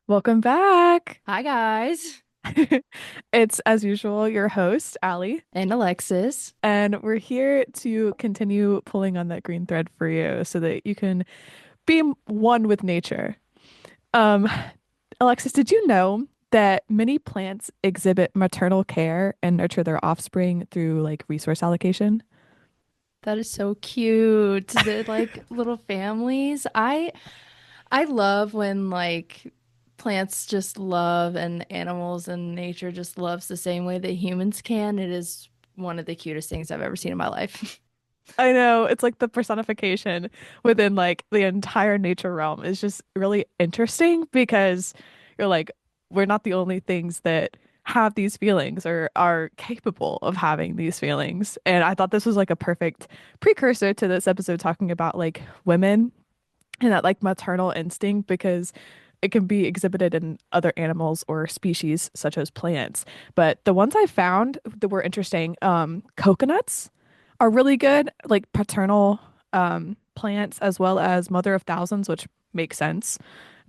Welcome back. Hi, guys. It's as usual your host, Allie, And Alexis. and we're here to continue pulling on that green thread for you so that you can be one with nature. Um, Alexis, did you know that many plants exhibit maternal care and nurture their offspring through like resource allocation? That is so cute. The little families. I love when plants just love and animals and nature just loves the same way that humans can. It is one of the cutest things I've ever seen in my life. I know it's like the personification within like the entire nature realm is just really interesting because you're like, we're not the only things that have these feelings or are capable of having these feelings. And I thought this was like a perfect precursor to this episode talking about like women and that like maternal instinct because it can be exhibited in other animals or species such as plants. But the ones I found that were interesting, coconuts are really good, like paternal plants as well as mother of thousands, which makes sense.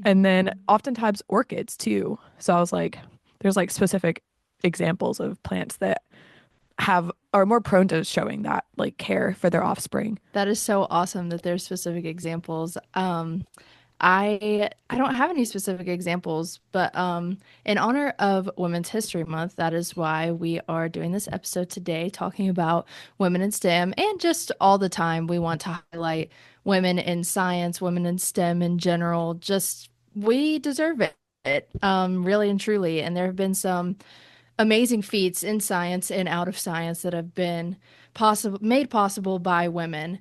And then oftentimes orchids too. So I was like, there's like specific examples of plants that have are more prone to showing that like care for their offspring. That is so awesome that there's specific examples. I don't have any specific examples, but in honor of Women's History Month, that is why we are doing this episode today, talking about women in STEM and just all the time we want to highlight women in science, women in STEM in general. Just we deserve it, really and truly. And there have been some amazing feats in science and out of science that have been possible made possible by women.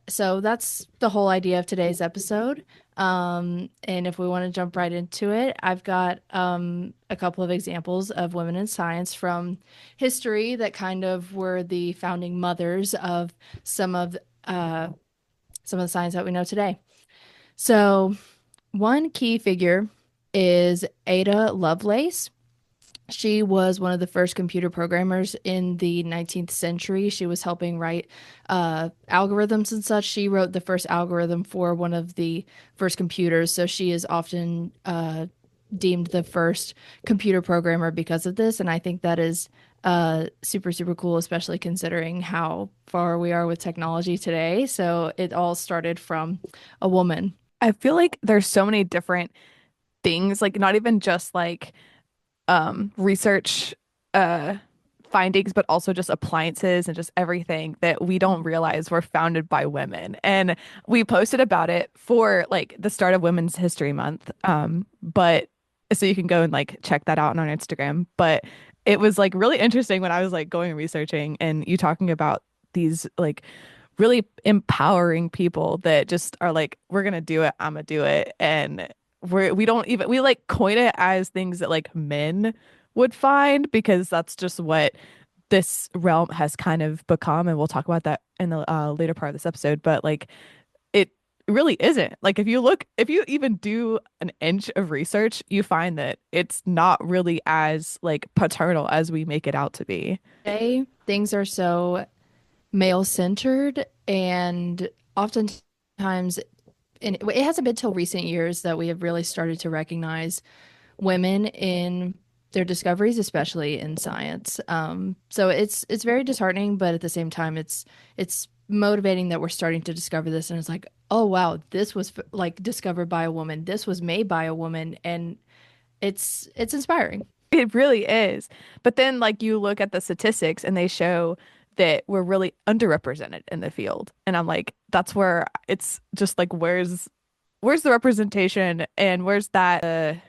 So that's the whole idea of today's episode. And if we want to jump right into it, I've got a couple of examples of women in science from history that kind of were the founding mothers of some of uh, some of the science that we know today. So one key figure is Ada Lovelace. She was one of the first computer programmers in the 19th century. She was helping write algorithms and such. She wrote the first algorithm for one of the first computers. So she is often deemed the first computer programmer because of this. And I think that is super, super cool, especially considering how far we are with technology today. So it all started from a woman. I feel like there's so many different things, like not even just like research uh findings, but also just appliances and just everything that we don't realize were founded by women. And we posted about it for like the start of Women's History Month. But so you can go and like check that out on our Instagram. But it was like really interesting when I was like going and researching and you talking about these like really empowering people that just are like, we're gonna do it, I'm gonna do it. And we don't even we like coin it as things that like men would find because that's just what this realm has kind of become, and we'll talk about that in the later part of this episode. But like it really isn't. Like if you even do an inch of research, you find that it's not really as like paternal as we make it out to be. Today, things are so male centered and oftentimes and it hasn't been till recent years that we have really started to recognize women in their discoveries, especially in science. So it's very disheartening, but at the same time, it's motivating that we're starting to discover this, and it's like, oh wow, this was like discovered by a woman, this was made by a woman, and it's inspiring. It really is. But then, like, you look at the statistics and they show that we're really underrepresented in the field. And I'm like, that's where it's just like, where's the representation and where's that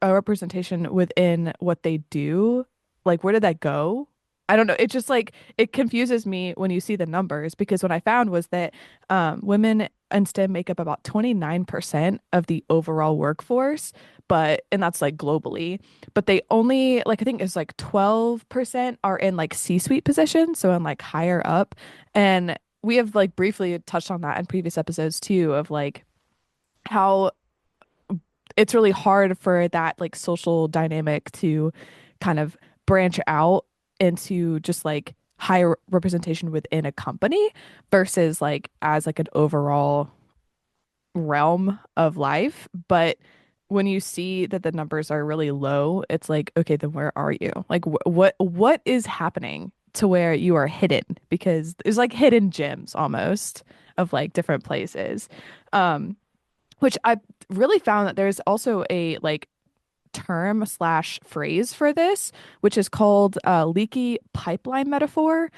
representation within what they do? Like, where did that go? I don't know. It just like it confuses me when you see the numbers because what I found was that women in STEM make up about 29% of the overall workforce, but and that's like globally, but they only like I think it's like 12% are in like C-suite positions, so in like higher up. And we have like briefly touched on that in previous episodes too of like how it's really hard for that like social dynamic to kind of branch out into just like higher representation within a company versus like as like an overall realm of life. But when you see that the numbers are really low, it's like, okay, then where are you? Like what is happening to where you are hidden? Because there's like hidden gems almost of like different places. Um, which I really found that there's also a like term slash phrase for this, which is called leaky pipeline metaphor,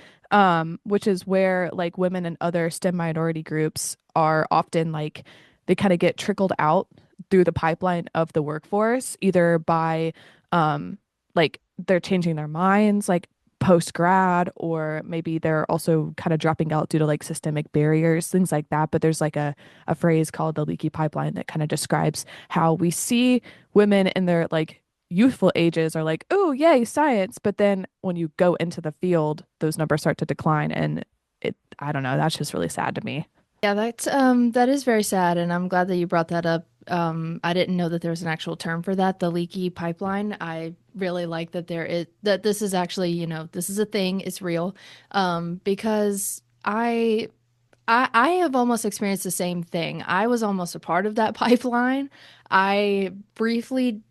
which is where like women and other STEM minority groups are often like they kind of get trickled out through the pipeline of the workforce, either by um, like they're changing their minds, like post grad, or maybe they're also kind of dropping out due to like systemic barriers, things like that. But there's like a phrase called the leaky pipeline that kind of describes how we see women in their like youthful ages are like, oh, yay, science. But then when you go into the field, those numbers start to decline. And I don't know, that's just really sad to me. Yeah, that is very sad, and I'm glad that you brought that up. I didn't know that there was an actual term for that, the leaky pipeline. I really like that that this is actually, this is a thing, it's real. Because I have almost experienced the same thing. I was almost a part of that pipeline. I briefly,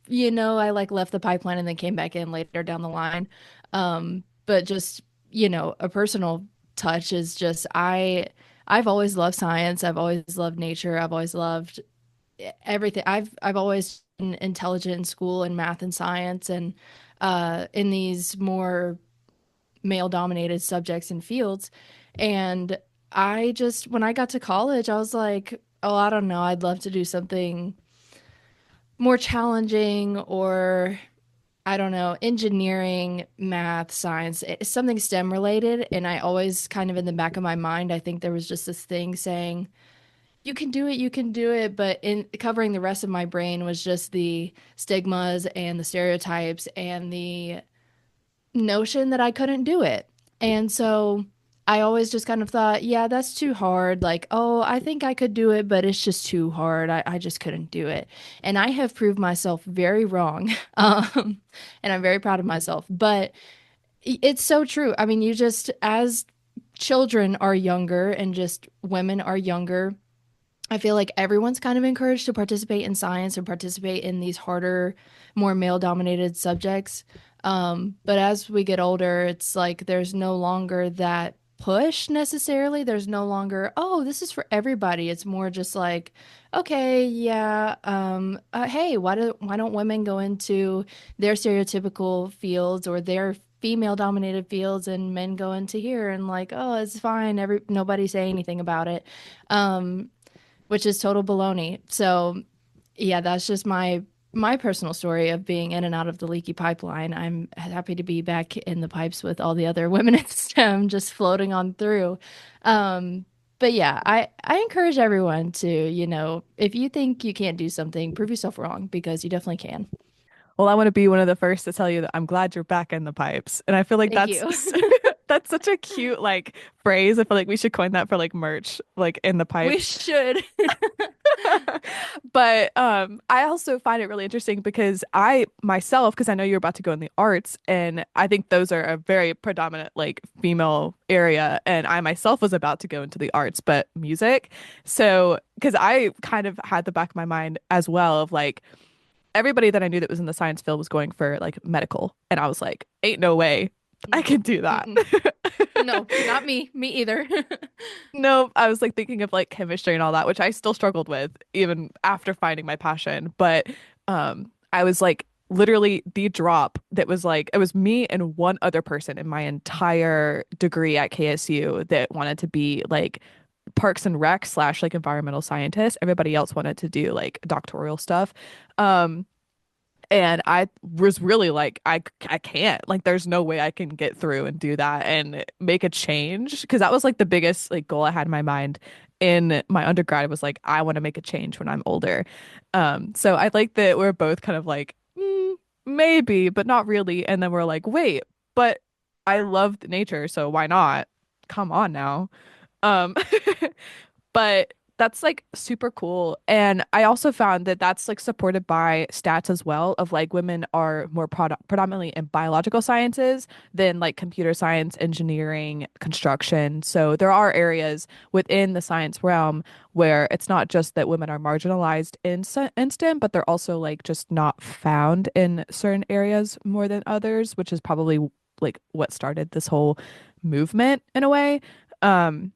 I like left the pipeline and then came back in later down the line. But just, a personal touch is just I've always loved science. I've always loved nature. I've always loved everything. I've always been intelligent in school and math and science and in these more male dominated subjects and fields. And I just when I got to college, I was like, oh, I don't know, I'd love to do something more challenging or I don't know, engineering, math, science, something STEM related. And I always kind of in the back of my mind, I think there was just this thing saying, you can do it. But in covering the rest of my brain was just the stigmas and the stereotypes and the notion that I couldn't do it. And so I always just kind of thought, yeah, that's too hard. Like, oh, I think I could do it, but it's just too hard. I just couldn't do it. And I have proved myself very wrong. And I'm very proud of myself. But it's so true. I mean, as children are younger and just women are younger, I feel like everyone's kind of encouraged to participate in science or participate in these harder, more male dominated subjects. But as we get older, it's like there's no longer that push necessarily. There's no longer, oh, this is for everybody. It's more just like, okay, yeah, hey, why don't women go into their stereotypical fields or their female dominated fields and men go into here and like, oh, it's fine. Nobody say anything about it. Um, which is total baloney. So, yeah, that's just my personal story of being in and out of the leaky pipeline. I'm happy to be back in the pipes with all the other women in STEM just floating on through. But yeah, I encourage everyone to, if you think you can't do something, prove yourself wrong because you definitely can. Well, I want to be one of the first to tell you that I'm glad you're back in the pipes. And I feel like Thank you. that's such a cute like phrase. I feel like we should coin that for like merch, like in the We pipes. should. But I also find it really interesting because I myself, because I know you're about to go in the arts, and I think those are a very predominant like female area, and I myself was about to go into the arts, but music. So, because I kind of had the back of my mind as well of like everybody that I knew that was in the science field was going for like medical, and I was like, ain't no way I Mm, can do that. mm-mm. No, not me. Me either. No, I was like thinking of like chemistry and all that, which I still struggled with even after finding my passion. But I was like literally the drop that was like it was me and one other person in my entire degree at KSU that wanted to be like Parks and Rec slash like environmental scientist. Everybody else wanted to do like doctoral stuff. Um, and I was really like, I can't. Like, there's no way I can get through and do that and make a change. Because that was like the biggest like goal I had in my mind in my undergrad was like, I want to make a change when I'm older. So I like that we're both kind of like, maybe, but not really. And then we're like, wait, but I loved nature, so why not? Come on now. Um, but That's like super cool. And I also found that that's like supported by stats as well of like women are more predominantly in biological sciences than like computer science, engineering, construction. So there are areas within the science realm where it's not just that women are marginalized in STEM, but they're also like just not found in certain areas more than others, which is probably like what started this whole movement in a way. Um,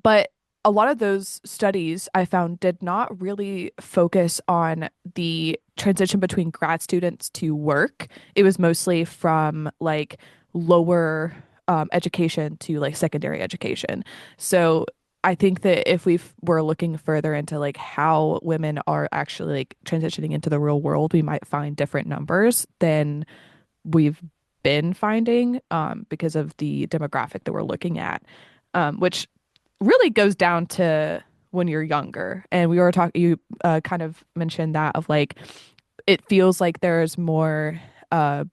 but a lot of those studies I found did not really focus on the transition between grad students to work. It was mostly from like lower education to like secondary education. So I think that if were looking further into like how women are actually like transitioning into the real world, we might find different numbers than we've been finding because of the demographic that we're looking at, which really goes down to when you're younger. And we were talking, you kind of mentioned that of like, it feels like there's more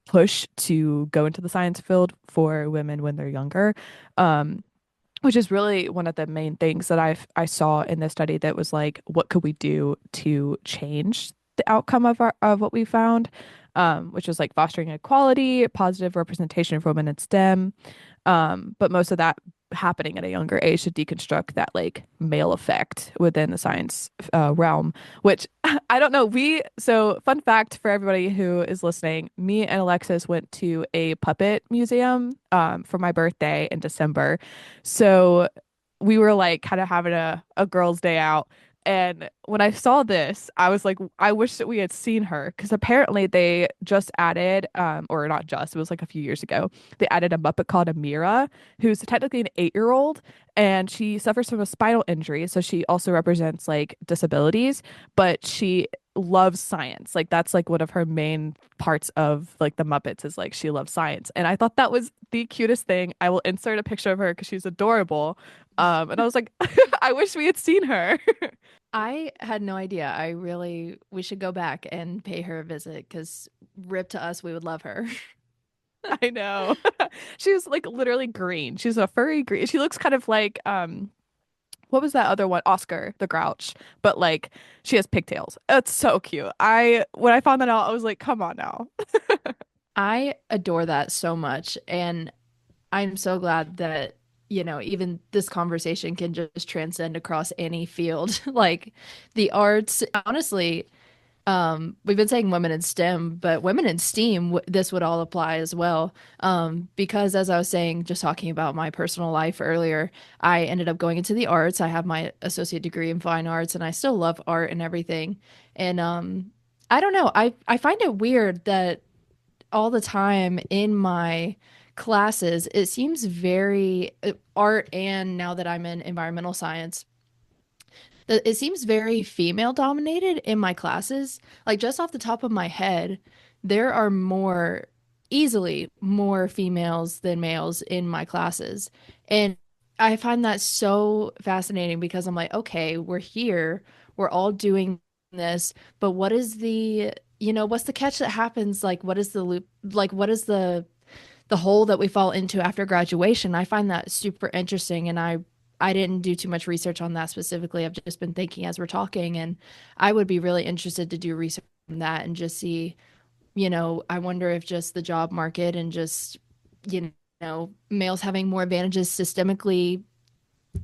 push to go into the science field for women when they're younger. Um, which is really one of the main things that I saw in this study that was like, what could we do to change the outcome of of what we found, which was like fostering equality, positive representation of women in STEM, but most of that happening at a younger age to deconstruct that like male effect within the science realm, which I don't know. So fun fact for everybody who is listening, me and Alexis went to a puppet museum for my birthday in December. So we were like kind of having a girls' day out. And when I saw this, I was like, I wish that we had seen her because apparently they just added, or not just, it was like a few years ago, they added a Muppet called Amira, who's technically an 8-year-old, and she suffers from a spinal injury. So she also represents like disabilities, but she loves science. Like that's like one of her main parts of like the Muppets is like she loves science. And I thought that was the cutest thing. I will insert a picture of her because she's adorable. And I was like, I wish we had seen her. I had no idea. We should go back and pay her a visit because rip to us, we would love her. I know. She's like literally green. She's a furry green. She looks kind of like what was that other one? Oscar the Grouch. But like she has pigtails. It's so cute. I when I found that out, I was like, come on now. I adore that so much. And I'm so glad that, even this conversation can just transcend across any field. Like the arts, honestly, we've been saying women in STEM, but women in STEAM, this would all apply as well. Because as I was saying, just talking about my personal life earlier, I ended up going into the arts. I have my associate degree in fine arts, and I still love art and everything. And I don't know, I find it weird that all the time in my classes, it seems very art, and now that I'm in environmental science, it seems very female dominated in my classes. Like just off the top of my head, there are easily more females than males in my classes. And I find that so fascinating because I'm like, okay, we're here, we're all doing this, but what is what's the catch that happens? Like, what is the loop? Like, what is the hole that we fall into after graduation? I find that super interesting, and I didn't do too much research on that specifically. I've just been thinking as we're talking, and I would be really interested to do research on that and just see, I wonder if just the job market and just, males having more advantages systemically,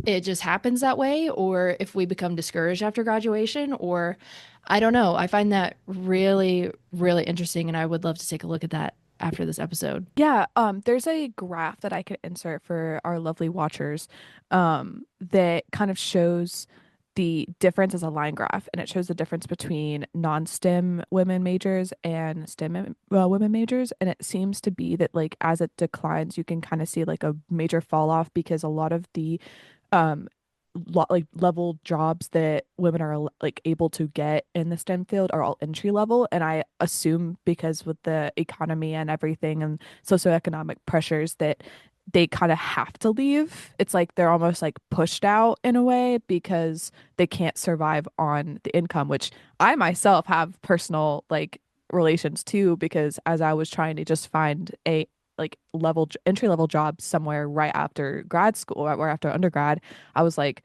it just happens that way, or if we become discouraged after graduation, or I don't know. I find that really, really interesting, and I would love to take a look at that after this episode. Yeah, there's a graph that I could insert for our lovely watchers, that kind of shows the difference as a line graph, and it shows the difference between non-STEM women majors and STEM women majors, and it seems to be that like as it declines, you can kind of see like a major fall off because a lot of the um like level jobs that women are like able to get in the STEM field are all entry level. And I assume because with the economy and everything and socioeconomic pressures that they kind of have to leave. It's like they're almost like pushed out in a way because they can't survive on the income, which I myself have personal like relations too, because as I was trying to just find a like entry level job somewhere right after grad school, right after undergrad, I was like,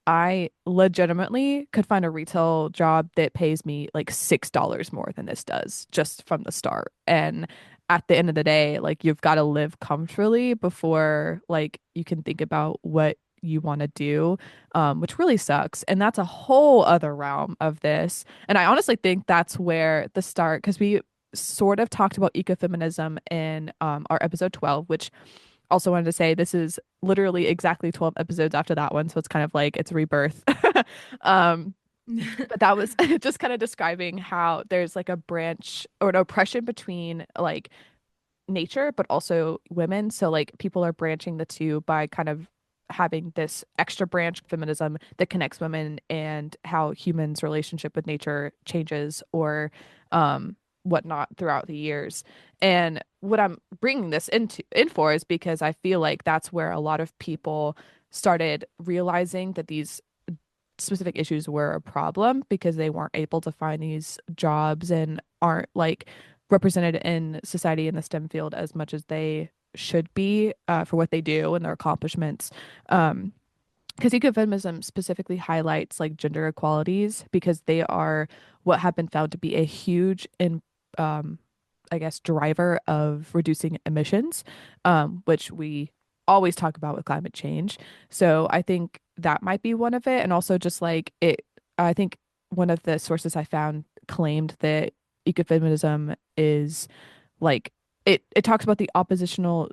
I legitimately could find a retail job that pays me like $6 more than this does just from the start. And at the end of the day, like you've got to live comfortably before like you can think about what you want to do, which really sucks. And that's a whole other realm of this. And I honestly think that's where the start, because we sort of talked about ecofeminism in our episode 12, which also wanted to say this is literally exactly 12 episodes after that one. So it's kind of like it's rebirth. um, but that was just kind of describing how there's like a branch or an oppression between like nature, but also women. So like people are branching the two by kind of having this extra branch feminism that connects women and how humans' relationship with nature changes or whatnot throughout the years. And what I'm bringing this in for is because I feel like that's where a lot of people started realizing that these specific issues were a problem because they weren't able to find these jobs and aren't like represented in society in the STEM field as much as they should be for what they do and their accomplishments. Um, because ecofeminism specifically highlights like gender equalities because they are what have been found to be a huge and um, I guess driver of reducing emissions, which we always talk about with climate change. So I think that might be one of it, and also just like it. I think one of the sources I found claimed that ecofeminism is like it talks about the opposition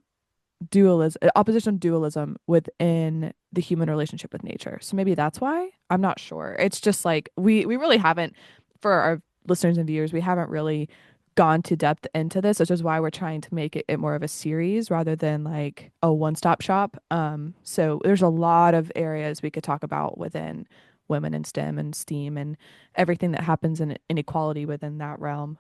dualism within the human relationship with nature. So maybe that's why. I'm not sure. It's just like we really haven't for our listeners and viewers, we haven't really gone to depth into this, which is why we're trying to make it more of a series rather than like a one-stop shop. So there's a lot of areas we could talk about within women in STEM and STEAM and everything that happens in inequality within that realm.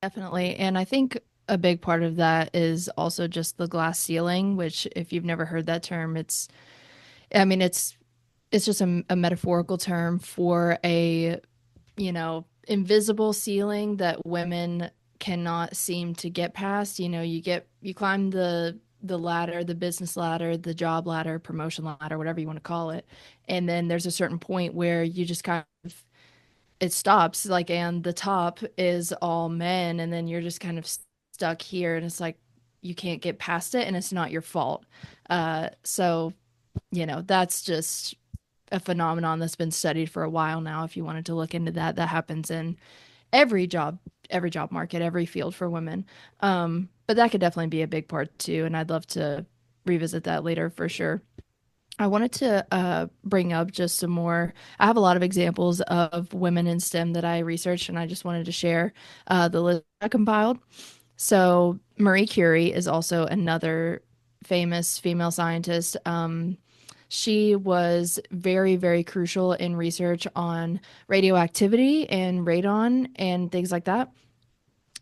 Definitely. And I think a big part of that is also just the glass ceiling, which if you've never heard that term, I mean, it's just a metaphorical term for a, invisible ceiling that women cannot seem to get past. You climb the ladder, the business ladder, the job ladder, promotion ladder, whatever you want to call it. And then there's a certain point where you just kind of it stops like and the top is all men and then you're just kind of stuck here and it's like you can't get past it and it's not your fault. So that's just a phenomenon that's been studied for a while now. If you wanted to look into that, that happens in every job, every job market, every field for women. But that could definitely be a big part too, and I'd love to revisit that later for sure. I wanted to bring up just some more. I have a lot of examples of women in STEM that I researched, and I just wanted to share the list I compiled. So, Marie Curie is also another famous female scientist. She was very, very crucial in research on radioactivity and radon and things like that.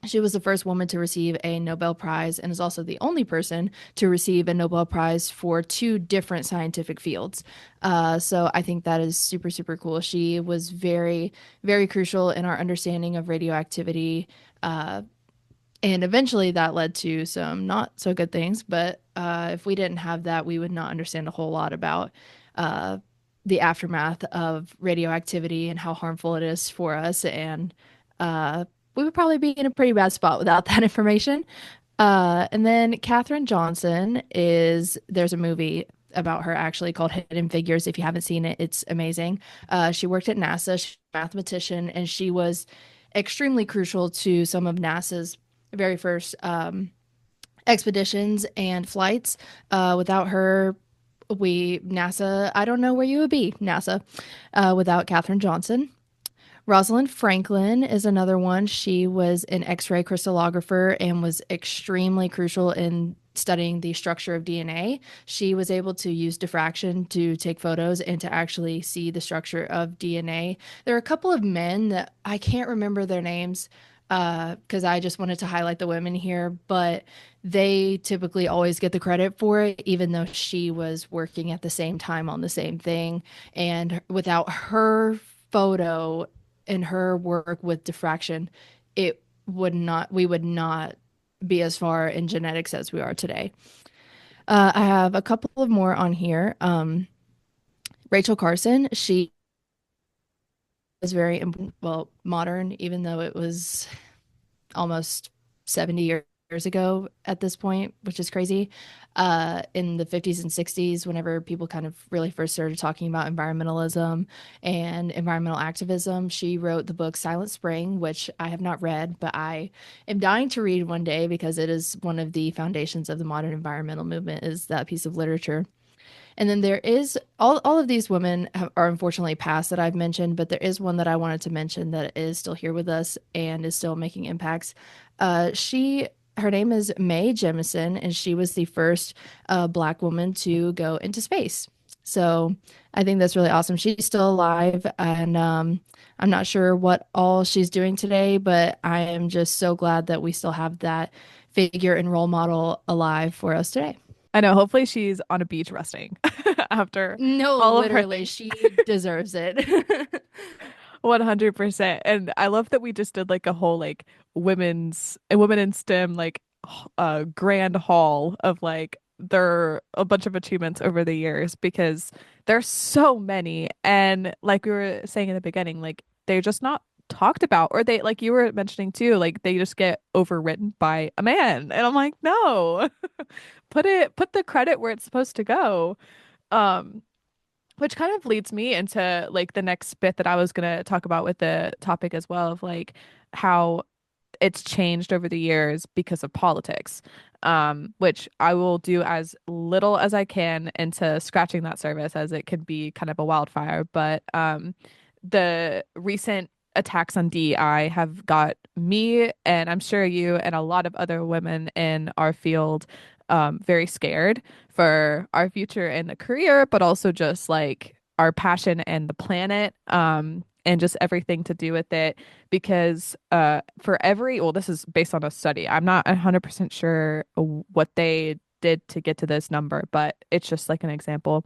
She was the first woman to receive a Nobel Prize and is also the only person to receive a Nobel Prize for two different scientific fields. So I think that is super, super cool. She was very, very crucial in our understanding of radioactivity. And eventually that led to some not so good things. But if we didn't have that, we would not understand a whole lot about uh, the aftermath of radioactivity and how harmful it is for us. And uh, we would probably be in a pretty bad spot without that information. And then Katherine Johnson there's a movie about her actually called Hidden Figures. If you haven't seen it, it's amazing. She worked at NASA, she's a mathematician, and she was extremely crucial to some of NASA's very first expeditions and flights. Without her, I don't know where you would be, NASA, without Katherine Johnson. Rosalind Franklin is another one. She was an X-ray crystallographer and was extremely crucial in studying the structure of DNA. She was able to use diffraction to take photos and to actually see the structure of DNA. There are a couple of men that I can't remember their names because I just wanted to highlight the women here, but they typically always get the credit for it, even though she was working at the same time on the same thing. And without her photo and her work with diffraction, we would not be as far in genetics as we are today. I have a couple of more on here. Rachel Carson, she was very, well, modern, even though it was almost 70 years ago at this point, which is crazy. In the 50s and 60s, whenever people kind of really first started talking about environmentalism and environmental activism, she wrote the book Silent Spring, which I have not read, but I am dying to read one day because it is one of the foundations of the modern environmental movement, is that piece of literature. And then there is all of these women are unfortunately past that I've mentioned, but there is one that I wanted to mention that is still here with us and is still making impacts. She Her name is Mae Jemison, and she was the first Black woman to go into space. So I think that's really awesome. She's still alive, and I'm not sure what all she's doing today, but I am just so glad that we still have that figure and role model alive for us today. I know, hopefully she's on a beach resting after No, all of her literally, things. she deserves it. 100%. And I love that we just did like a whole like women in STEM like grand haul of like their a bunch of achievements over the years because there's so many, and like we were saying in the beginning, like they're just not talked about, or they, like you were mentioning too, like they just get overwritten by a man. And I'm like, no. Put the credit where it's supposed to go. Um which kind of leads me into like the next bit that I was going to talk about with the topic as well, of like how it's changed over the years because of politics, which I will do as little as I can into scratching that surface, as it can be kind of a wildfire. But the recent attacks on DEI have got me, and I'm sure you and a lot of other women in our field, very scared for our future in the career, but also just like our passion and the planet, and just everything to do with it. Because for every, well, this is based on a study. I'm not 100% sure what they did to get to this number, but it's just like an example.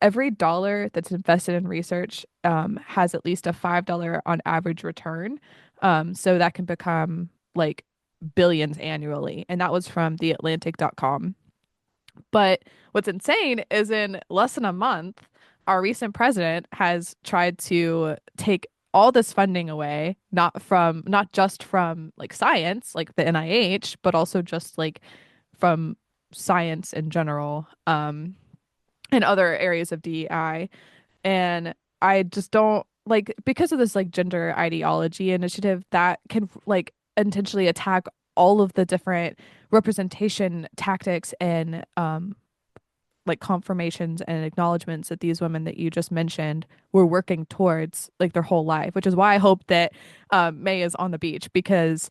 Every dollar that's invested in research has at least a $5 on average return. So that can become like billions annually. And that was from theatlantic.com. But what's insane is in less than a month, our recent president has tried to take all this funding away, not just from like science, like the NIH, but also just like from science in general, and other areas of DEI. And I just don't like, because of this like gender ideology initiative that can like intentionally attack all of the different representation tactics and like confirmations and acknowledgments that these women that you just mentioned were working towards like their whole life, which is why I hope that May is on the beach, because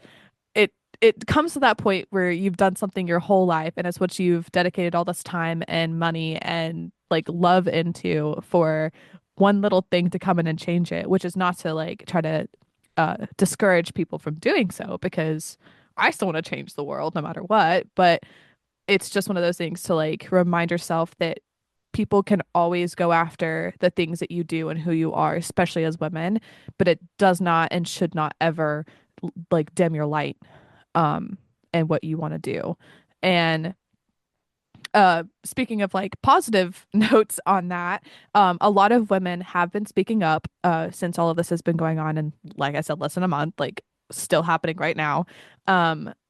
it it comes to that point where you've done something your whole life and it's what you've dedicated all this time and money and like love into, for one little thing to come in and change it, which is not to like try to discourage people from doing so, because I still want to change the world no matter what. But it's just one of those things to like remind yourself that people can always go after the things that you do and who you are, especially as women, but it does not and should not ever like dim your light, um and what you want to do. And speaking of like positive notes on that, a lot of women have been speaking up since all of this has been going on, and like I said, less than a month, like still happening right now.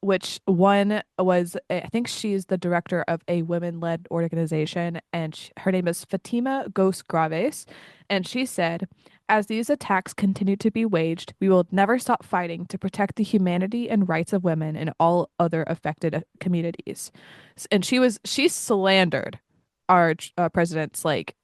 Which one was, I think she's the director of a women-led organization, and her name is Fatima Ghost Graves, and she said, as these attacks continue to be waged, we will never stop fighting to protect the humanity and rights of women and all other affected communities. And she slandered our president's like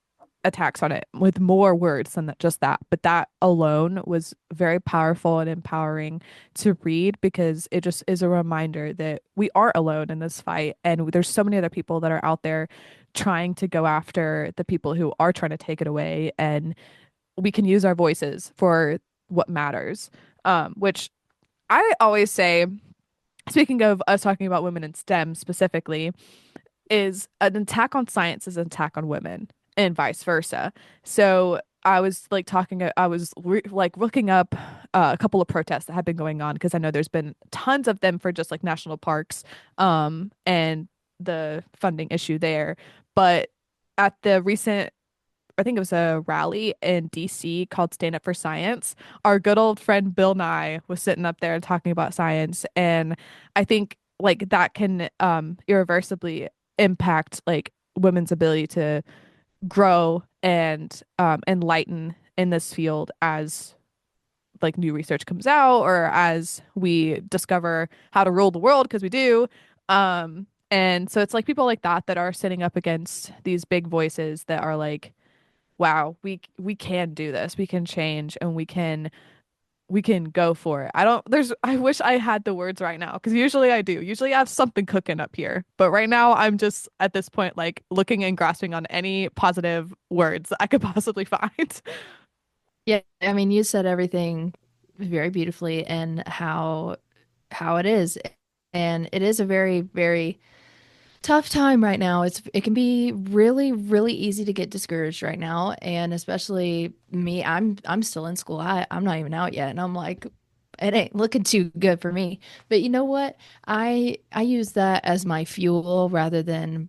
attacks on it with more words than just that. But that alone was very powerful and empowering to read, because it just is a reminder that we aren't alone in this fight, and there's so many other people that are out there trying to go after the people who are trying to take it away, and we can use our voices for what matters. Which I always say, speaking of us talking about women in STEM specifically, is an attack on science is an attack on women, and vice versa. So I was like like looking up a couple of protests that have been going on, because I know there's been tons of them for just like national parks, and the funding issue there. But at the recent I think it was a rally in DC called Stand Up for Science. Our good old friend Bill Nye was sitting up there talking about science, and I think like that can irreversibly impact like women's ability to grow and enlighten in this field as like new research comes out or as we discover how to rule the world because we do. And so it's like people like that that are sitting up against these big voices that are like, wow, we can do this. We can change and we can go for it. I wish I had the words right now because usually I do. Usually I have something cooking up here. But right now I'm just at this point like looking and grasping on any positive words I could possibly find. Yeah, I mean, you said everything very beautifully and how it is. And it is a very, very tough time right now. It can be really, really easy to get discouraged right now. And especially me, I'm still in school. I'm not even out yet. And I'm like, it ain't looking too good for me. But you know what? I use that as my fuel rather than,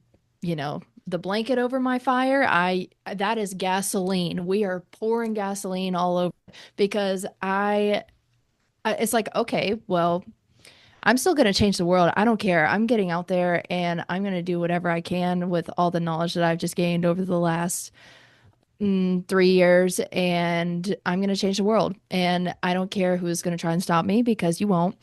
the blanket over my fire. I That is gasoline. We are pouring gasoline all over because it's like, okay, well, I'm still going to change the world. I don't care. I'm getting out there and I'm going to do whatever I can with all the knowledge that I've just gained over the last 3 years. And I'm going to change the world. And I don't care who's going to try and stop me because you won't.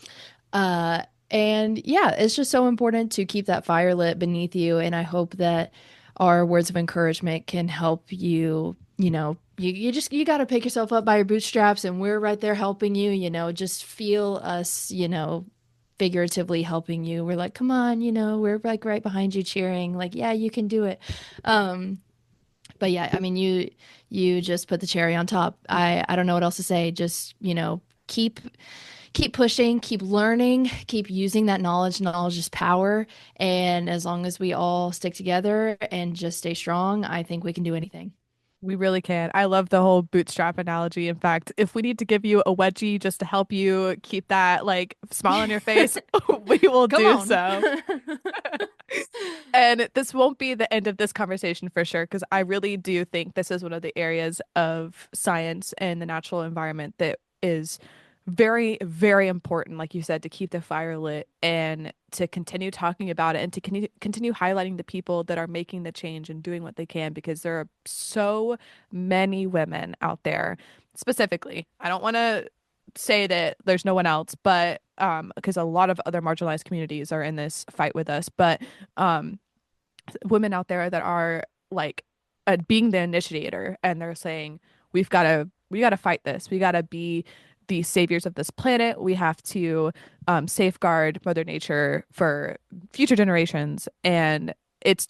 Uh, and yeah, it's just so important to keep that fire lit beneath you. And I hope that our words of encouragement can help you. You got to pick yourself up by your bootstraps, and we're right there helping you. Just feel us, figuratively helping you. We're like, come on, we're like right behind you cheering, like, yeah, you can do it. Um, but yeah, I mean, you just put the cherry on top. I don't know what else to say. Just, keep pushing, keep learning, keep using that knowledge. Knowledge is power. And as long as we all stick together and just stay strong, I think we can do anything. We really can. I love the whole bootstrap analogy. In fact, if we need to give you a wedgie just to help you keep that like smile on your face, we will Come do on. so. And this won't be the end of this conversation for sure, because I really do think this is one of the areas of science and the natural environment that is very, very important, like you said, to keep the fire lit and to continue talking about it and to continue highlighting the people that are making the change and doing what they can, because there are so many women out there specifically. I don't want to say that there's no one else, but because a lot of other marginalized communities are in this fight with us, but um women out there that are like being the initiator and they're saying we got to fight this. We got to be the saviors of this planet. We have to safeguard Mother Nature for future generations. And it's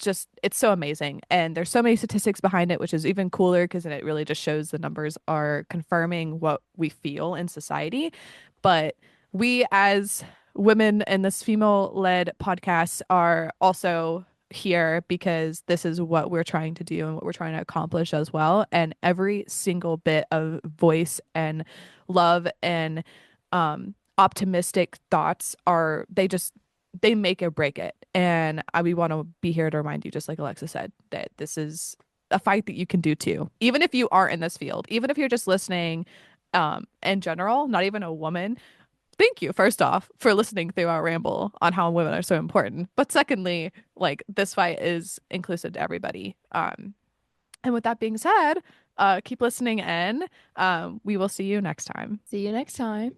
so amazing. And there's so many statistics behind it, which is even cooler because then it really just shows the numbers are confirming what we feel in society. But we as women in this female-led podcast are also here because this is what we're trying to do and what we're trying to accomplish as well. And every single bit of voice and love and optimistic thoughts they make or break it. And we want to be here to remind you, just like Alexa said, that this is a fight that you can do too, even if you aren't in this field, even if you're just listening in general, not even a woman. Thank you, first off, for listening through our ramble on how women are so important. But secondly, like this fight is inclusive to everybody. And with that being said, keep listening in. We will see you next time. See you next time.